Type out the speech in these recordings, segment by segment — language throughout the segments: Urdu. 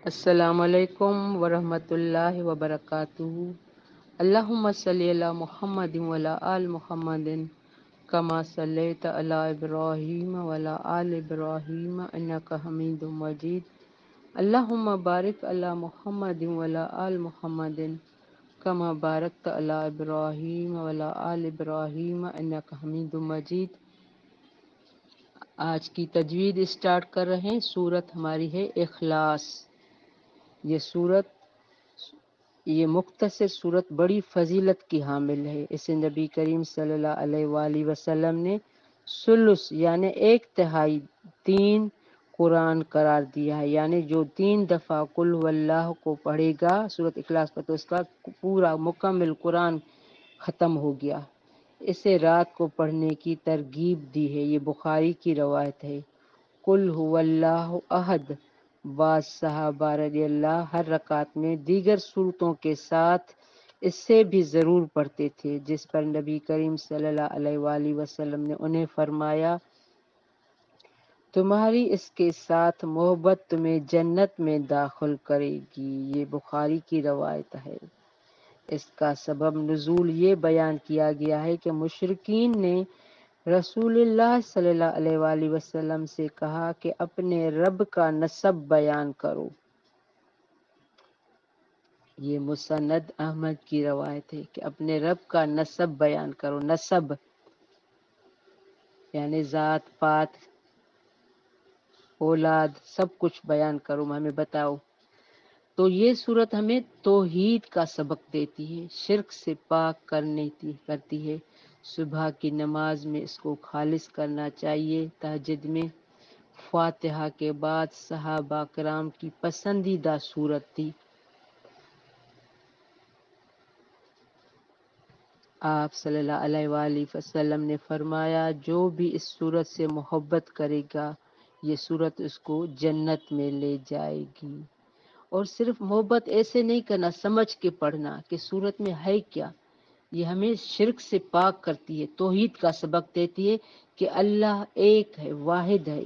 السلام علیکم ورحمۃ اللہ وبرکاتہ۔ اللہم صلی علی محمد وعلی آل محمد کما صلیت علی ابراہیم وعلی آل ابراہیم انک حمید مجید۔ اللہم بارک علی محمد وعلی آل محمد کما بارکت علی ابراہیم وعلی آل ابراہیم انک حمید مجید۔ آج کی تجوید اسٹارٹ کر رہے ہیں۔ سورت ہماری ہے اخلاص۔ یہ مختصر صورت بڑی فضیلت کی حامل ہے۔ اسے نبی کریم صلی اللہ علیہ وآلہ وسلم نے ثلث یعنی ایک تہائی تین قرآن قرار دیا ہے، یعنی جو 3 دفعہ قل هو اللہ کو پڑھے گا سورت اخلاص کا تو اس کا پورا مکمل قرآن ختم ہو گیا۔ اسے رات کو پڑھنے کی ترغیب دی ہے۔ یہ بخاری کی روایت ہے۔ قل هو اللہ احد، بعض صحابہ رضی اللہ ہر رکعت میں دیگر صورتوں کے ساتھ اس سے بھی ضرور پڑھتے تھے، جس پر نبی کریم صلی اللہ علیہ وآلہ وسلم نے انہیں فرمایا تمہاری اس کے ساتھ محبت تمہیں جنت میں داخل کرے گی۔ یہ بخاری کی روایت ہے۔ اس کا سبب نزول یہ بیان کیا گیا ہے کہ مشرکین نے رسول اللہ صلی اللہ علیہ وآلہ وسلم سے کہا کہ اپنے رب کا نسب بیان کرو۔ یہ مسند احمد کی روایت ہے کہ اپنے رب کا نسب بیان کرو۔ نسب یعنی ذات پات اولاد سب کچھ بیان کرو، ہمیں بتاؤ۔ تو یہ صورت ہمیں توحید کا سبق دیتی ہے، شرک سے پاک کرتی ہے۔ صبح کی نماز میں اس کو خالص کرنا چاہیے۔ تہجد میں فاتحہ کے بعد صحابہ کرام کی پسندیدہ صورت تھی۔ آپ صلی اللہ علیہ وآلہ وسلم نے فرمایا جو بھی اس صورت سے محبت کرے گا یہ صورت اس کو جنت میں لے جائے گی۔ اور صرف محبت ایسے نہیں کرنا، سمجھ کے پڑھنا کہ صورت میں ہے کیا۔ یہ ہمیں شرک سے پاک کرتی ہے، توحید کا سبق دیتی ہے کہ اللہ ایک ہے، واحد ہے۔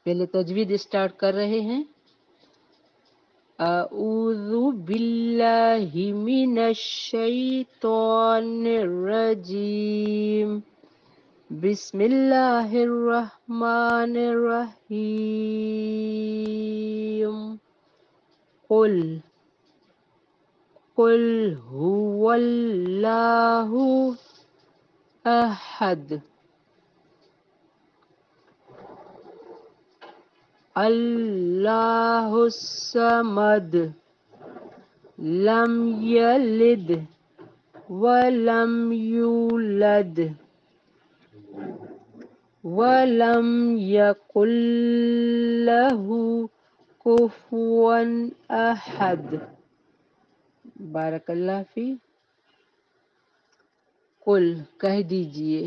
پہلے تجوید اسٹارٹ کر رہے ہیں۔ اعوذ باللہ من الشیطان الرجیم، بسم اللہ الرحمن الرحیم۔ قل هو اللہ احد، اللہ الصمد، لم یلد ولم یولد ولم یکن لہ کفوا احد۔ بارک اللہ فی۔ قل کہہ دیجئے،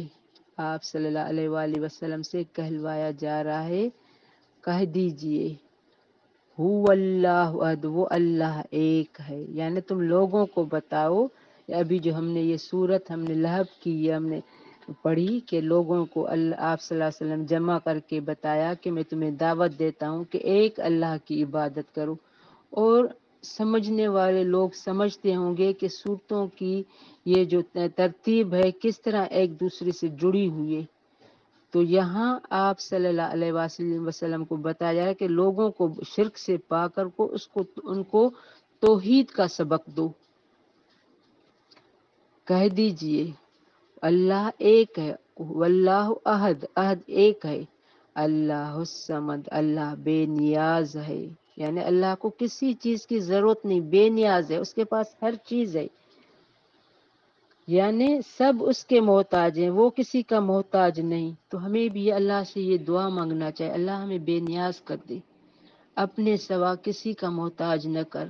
آپ صلی اللہ علیہ وآلہ وسلم سے کہلوایا جا رہا ہے، کہہ دیجئے هو اللہ احد، وہ اللہ ایک ہے، یعنی تم لوگوں کو بتاؤ۔ ابھی جو ہم نے یہ صورت ہم نے لہب کی یہ ہم نے پڑھی کہ لوگوں کو آپ صلی اللہ علیہ وسلم جمع کر کے بتایا کہ میں تمہیں دعوت دیتا ہوں کہ ایک اللہ کی عبادت کرو۔ اور سمجھنے والے لوگ سمجھتے ہوں گے کہ صورتوں کی یہ جو ترتیب ہے کس طرح ایک دوسرے سے جڑی ہوئی ہے۔ تو یہاں آپ صلی اللہ علیہ وسلم کو بتایا جا رہا ہے کہ لوگوں کو شرک سے پا کر ان کو توحید کا سبق دو۔ کہہ دیجئے اللہ ایک ہے، واللہ احد، احد ایک ہے، اللہ الصمد، اللہ بے نیاز ہے، یعنی اللہ کو کسی چیز کی ضرورت نہیں، بے نیاز ہے، اس کے پاس ہر چیز ہے، یعنی سب اس کے محتاج ہیں، وہ کسی کا محتاج نہیں۔ تو ہمیں بھی اللہ سے یہ دعا مانگنا چاہیے، اللہ ہمیں بے نیاز کر دے، اپنے سوا کسی کا محتاج نہ کر۔